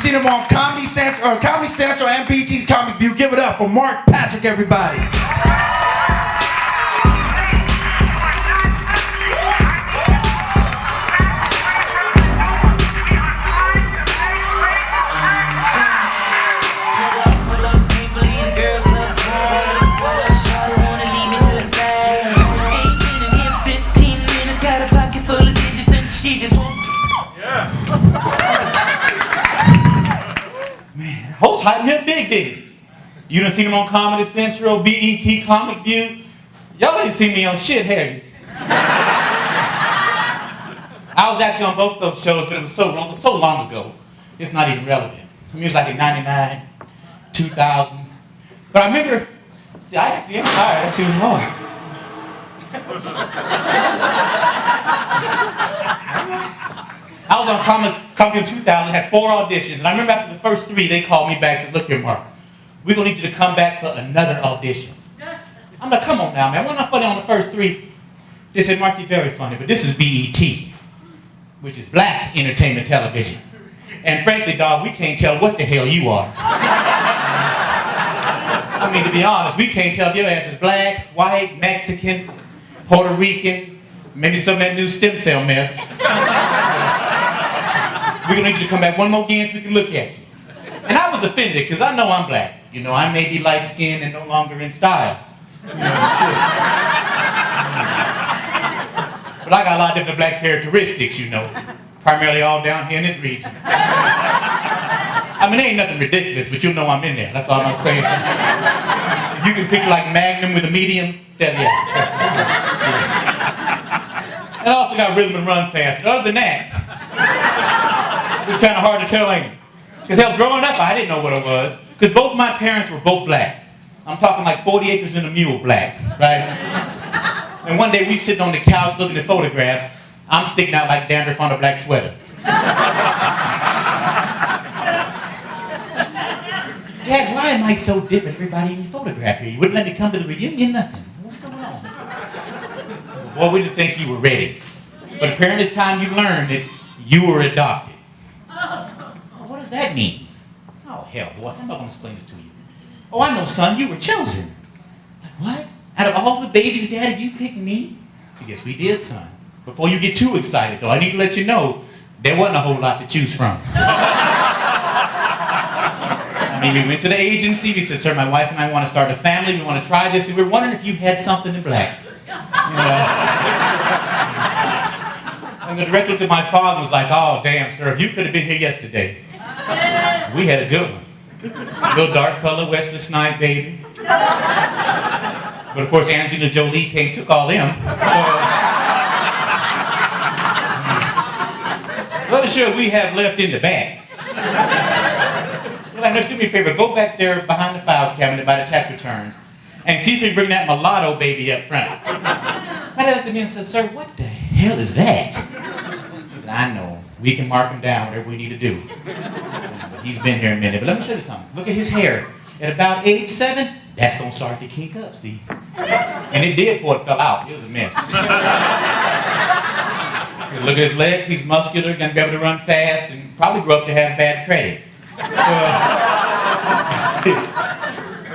seen him on Comedy Central and BT's Comic View. Give it up for Marc Patrick, everybody. Host hyping him big, did he? You done seen him on Comedy Central, BET, Comic View. Y'all ain't seen me on shit, have you? I was actually on both those shows, but it was so long ago. It's not even relevant. I mean, it was like in 99, 2000. But I remember, see, I actually am tired. That shit was hard. I was on Comedy in 2000, had 4 auditions, and I remember after the first 3, they called me back and said, look here, Mark, we're going to need you to come back for another audition. I'm like, come on now, man, wasn't I funny on the first 3? They said, Mark, you're very funny, but this is BET, which is Black Entertainment Television. And frankly, dog, we can't tell what the hell you are. I mean, to be honest, we can't tell if your ass is black, white, Mexican, Puerto Rican, maybe some of that new stem cell mess. We're going to need you to come back one more again so we can look at you. And I was offended because I know I'm black. You know, I may be light-skinned and no longer in style. You know, shit. But I got a lot of different black characteristics, you know. Primarily all down here in this region. I mean, there ain't nothing ridiculous, but you'll know I'm in there. That's all I'm saying. If you can picture like Magnum with a medium, then yeah. And I also got rhythm and run fast. But other than that, it's kind of hard to tell, ain't it? Because hell, growing up, I didn't know what it was. Because both my parents were both black. I'm talking like 40 acres and a mule black, right? And one day we sitting on the couch looking at photographs. I'm sticking out like dandruff on a black sweater. Dad, why am I so different? Everybody in your photograph here. You wouldn't let me come to the reunion, nothing. What's going on? Boy, we didn't think you were ready. But apparently it's time you learned that you were adopted. What does that mean? Oh, hell, boy, I'm not going to explain this to you. Oh, I know, son, you were chosen. Like, what? Out of all the babies, Daddy, you picked me? I guess we did, son. Before you get too excited, though, I need to let you know there wasn't a whole lot to choose from. I mean, we went to the agency. We said, sir, my wife and I want to start a family. We want to try this. And we were wondering if you had something in black. You know? And the director looked at my father and was like, oh, damn, sir, if you could have been here yesterday. We had a good one. A little dark color, Wesley Snipes, baby. But of course, Angelina Jolie came, took all them. Let us show what we have left in the bag. You're like, no, do me a favor, go back there behind the file cabinet by the tax returns and see if you can bring that mulatto baby up front. My dad looked at me and said, sir, what the hell is that? He said, I know. We can mark him down, whatever we need to do. He's been here a minute, but let me show you something. Look at his hair. At about age 7, that's going to start to kink up, see? And it did before it fell out. It was a mess. Look at his legs. He's muscular, going to be able to run fast, and probably grew up to have bad credit. So,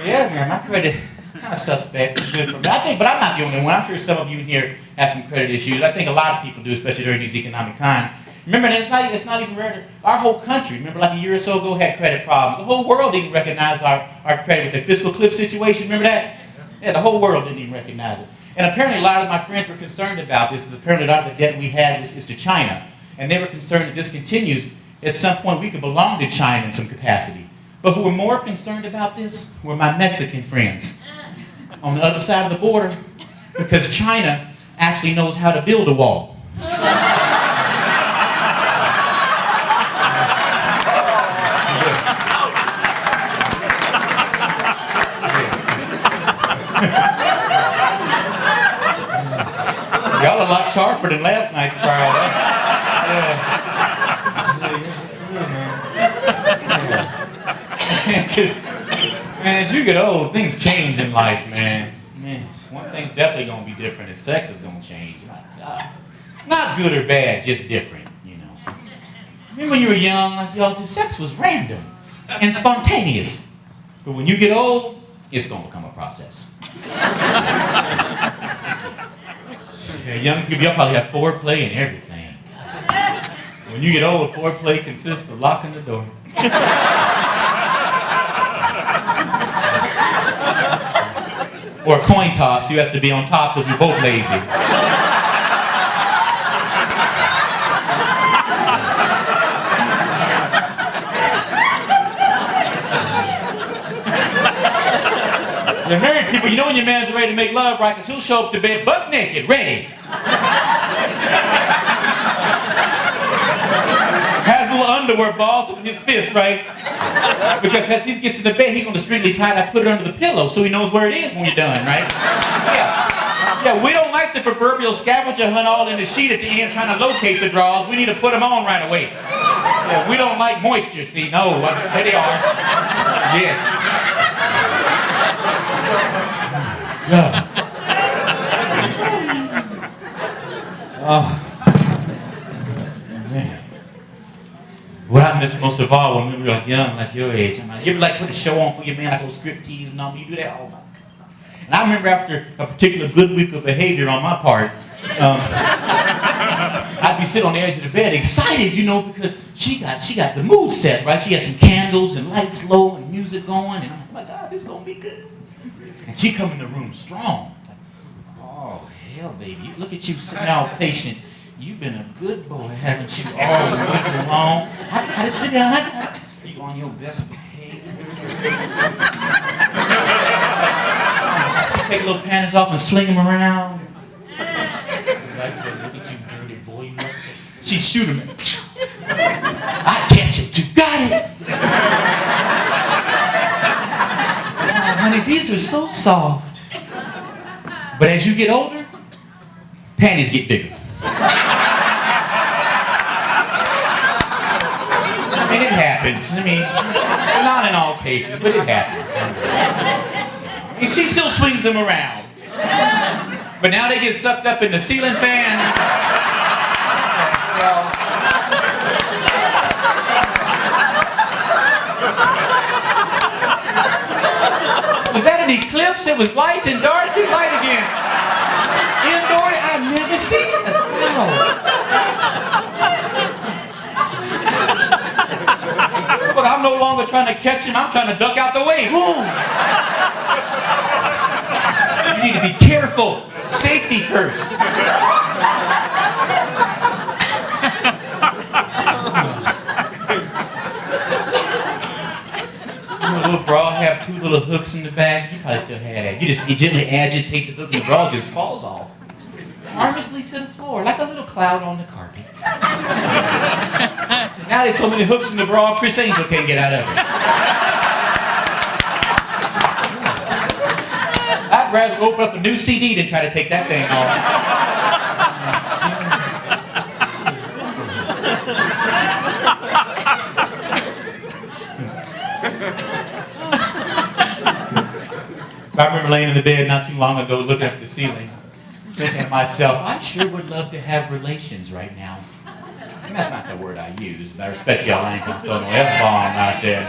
yeah, man, my credit is kind of suspect. It's good for me. But I'm not the only one. I'm sure some of you in here have some credit issues. I think a lot of people do, especially during these economic times. Remember, it's not even rare. Our whole country, remember like a year or so ago, had credit problems. The whole world didn't recognize our credit with the fiscal cliff situation. Remember that? Yeah, the whole world didn't even recognize it. And apparently a lot of my friends were concerned about this because apparently a lot of the debt we had is to China. And they were concerned that this continues. At some point we could belong to China in some capacity. But who were more concerned about this were my Mexican friends on the other side of the border, because China actually knows how to build a wall. Y'all a lot sharper than last night's crowd, huh? Man, as you get old, things change in life, man. One thing's definitely gonna be different, is sex is gonna change. Not good or bad, just different, you know. Remember when you were young, like y'all do, sex was random and spontaneous. But when you get old, it's gonna become a process. Yeah, young people, y'all probably have foreplay and everything. When you get old, foreplay consists of locking the door. Or a coin toss, you have to be on top because we're both lazy. The married people, you know when your man's ready to make love, right? Because he'll show up to bed butt naked, ready. Has a little underwear balls up in his fist, right? Because as he gets in the bed, he's going to strictly tie it, put it under the pillow so he knows where it is when you're done, right? Yeah, we don't like the proverbial scavenger hunt all in the sheet at the end trying to locate the drawers. We need to put them on right away. Yeah, we don't like moisture, see? No, there they are. Yes. Yeah. Oh. Man. What I miss most of all when we were like young, like your age, you ever like put a show on for your man, like those strip tease and all, you do that all night. And I remember after a particular good week of behavior on my part, I'd be sitting on the edge of the bed excited, you know, because she got the mood set, right? She had some candles and lights low and music going, and I'm like, oh my God, this is gonna be good. And she come in the room strong. Like, oh, hell, baby. Look at you sitting out patient. You've been a good boy, haven't you, all week long? I did sit down. You on your best behavior. She take little panties off and sling them around. Like, look at you, dirty boy. She'd shoot him. I catch it. You got it. Honey, these are so soft. But as you get older, panties get bigger. And it happens. I mean, not in all cases, but it happens. And she still swings them around. But now they get sucked up in the ceiling fan. Well, was that an eclipse? It was light and dark and light again. Indoor, I've never seen this. Wow. But I'm no longer trying to catch him. I'm trying to duck out the way. Boom. You need to be careful. Safety first. A little bra have two little hooks in the back. You probably still had that. You gently agitate the hook and the bra just falls off. Harmlessly to the floor, like a little cloud on the carpet. Now there's so many hooks in the bra, Chris Angel can't get out of it. I'd rather open up a new CD than try to take that thing off. I remember laying in the bed not too long ago looking at the ceiling, thinking to myself, I sure would love to have relations right now. And that's not the word I use, but I respect y'all. I ain't gonna throw no F-bomb out there.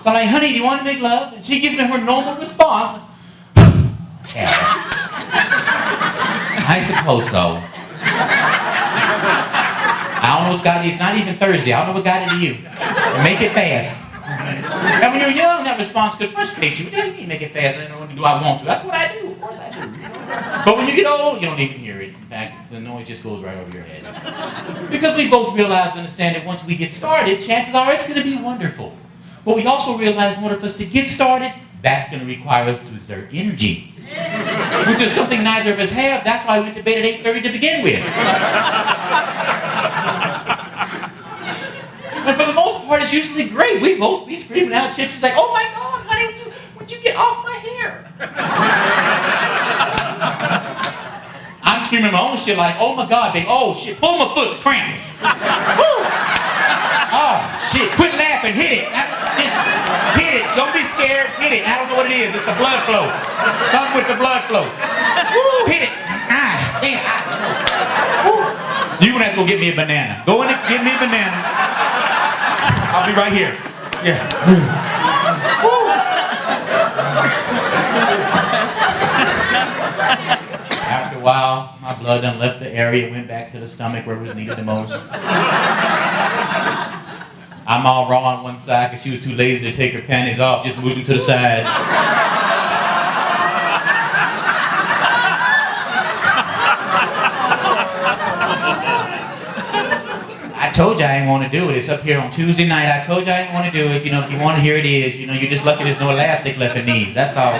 So I'm like, honey, do you want to make love? And she gives me her normal response. Yeah. I suppose so. I don't know what's got it. It's not even Thursday. I don't know what got into you. Make it fast. And when you're young, that response could frustrate you. Yeah, you can make it fast. I don't know, do I want to? That's what I do. Of course I do. But when you get old, you don't even hear it. In fact, the noise just goes right over your head. Because we both realize and understand that once we get started, chances are it's going to be wonderful. But we also realize in order for us to get started, that's going to require us to exert energy. Which is something neither of us have. That's why we went to bed at 8:30 to begin with. And for the most part, it's usually great. We both be screaming out shit. She's like, oh my God, honey, would you get off my hair? I'm screaming my own shit like, oh my God, babe. Oh shit, pull my foot, cramp. Woo! Oh shit, quit laughing, hit it. Just hit it. Don't be scared, hit it. I don't know what it is. It's the blood flow. Something with the blood flow. Woo, hit it. Woo. You're gonna have to go get me a banana. Go in the Give me a banana. I'll be right here. Yeah. After a while, my blood done left the area, went back to the stomach where it was needed the most. I'm all raw on one side because she was too lazy to take her panties off, just moved them to the side. I told you I didn't want to do it. It's up here on Tuesday night. I told you I didn't want to do it. You know, if you want to hear it is. You know, you're just lucky there's no elastic left in these. That's all.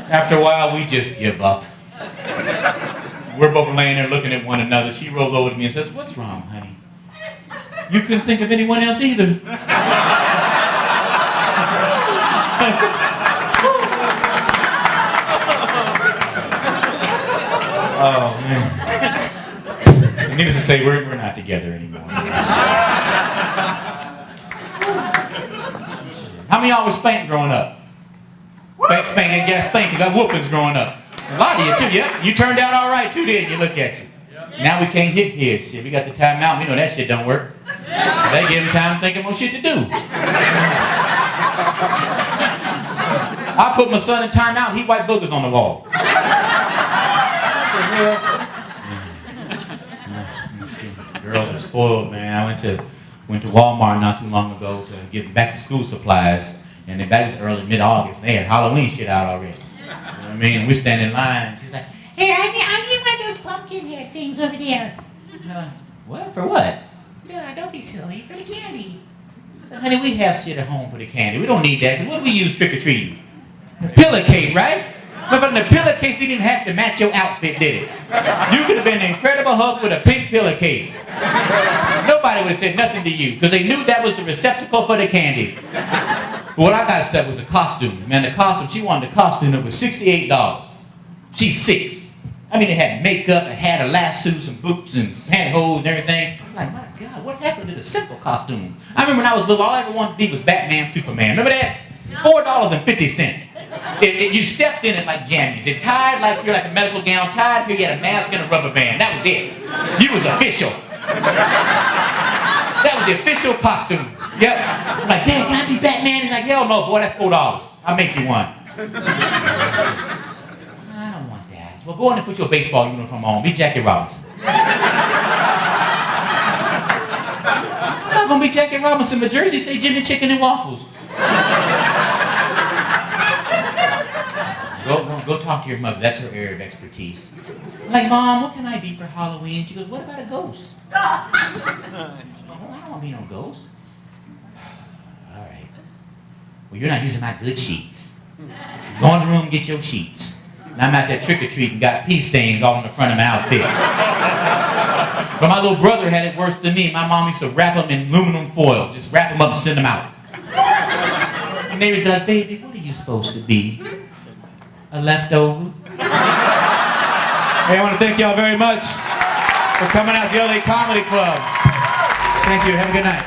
After a while, we just give up. We're both laying there looking at one another. She rolls over to me and says, "What's wrong, honey? You couldn't think of anyone else either." Oh, man. So needless to say, we're not together anymore. How many of y'all was spanked growing up? Spanking, got spanked, you got whoopings growing up. A lot of you too, yeah. You turned out all right too, didn't you? Look at you. Now we can't hit kids. Shit, we got the timeout. We know that shit don't work. They give them time thinking more shit to do. I put my son in timeout. He white boogers on the wall. Girls are spoiled, man. I went to Walmart not too long ago to get back to school supplies, and that was early mid-August. They had Halloween shit out already. You know what I mean? And we stand in line. She's like, "Here, I need one of those pumpkin head things over there." What? For what? "Yeah, don't be silly. For the candy." So, honey, we have shit at home for the candy. We don't need that. Because what do we use trick-or-treating? The pillowcase, right? But the pillowcase didn't even have to match your outfit, did it? You could have been an Incredible Hulk with a pink pillowcase. Nobody would have said nothing to you because they knew that was the receptacle for the candy. But what I got said was a costume. Man, the costume, she wanted a costume that was $68. She's 6. I mean, it had makeup, it had a lasso, some boots and pantyhose and everything. I'm like, my God, what happened to the simple costume? I remember when I was little, all I ever wanted to be was Batman, Superman. Remember that? $4.50. You stepped in it like jammies. It tied like you're like a medical gown, tied here, you had a mask and a rubber band. That was it. You was official. That was the official costume. Yep. I'm like, "Dad, can I be Batman?" He's like, "Hell no, boy, that's $4. I'll make you one." I don't want that. Well, go on and put your baseball uniform on. Be Jackie Robinson. I'm not going to be Jackie Robinson. My jersey say Jimmy Chicken and Waffles. Go talk to your mother. That's her area of expertise. I'm like, "Mom, what can I be for Halloween?" She goes, "What about a ghost?" Well, I don't want to be no ghost. All right. Well, you're not using my good sheets. Go in the room and get your sheets. And I'm out there trick-or-treating, got pee stains all on the front of my outfit. But my little brother had it worse than me. My mom used to wrap them in aluminum foil. Just wrap them up and send them out. And neighbors be like, "Baby, what are you supposed to be? A leftover?" Hey, I want to thank y'all very much for coming out to the LA Comedy Club. Thank you. Have a good night.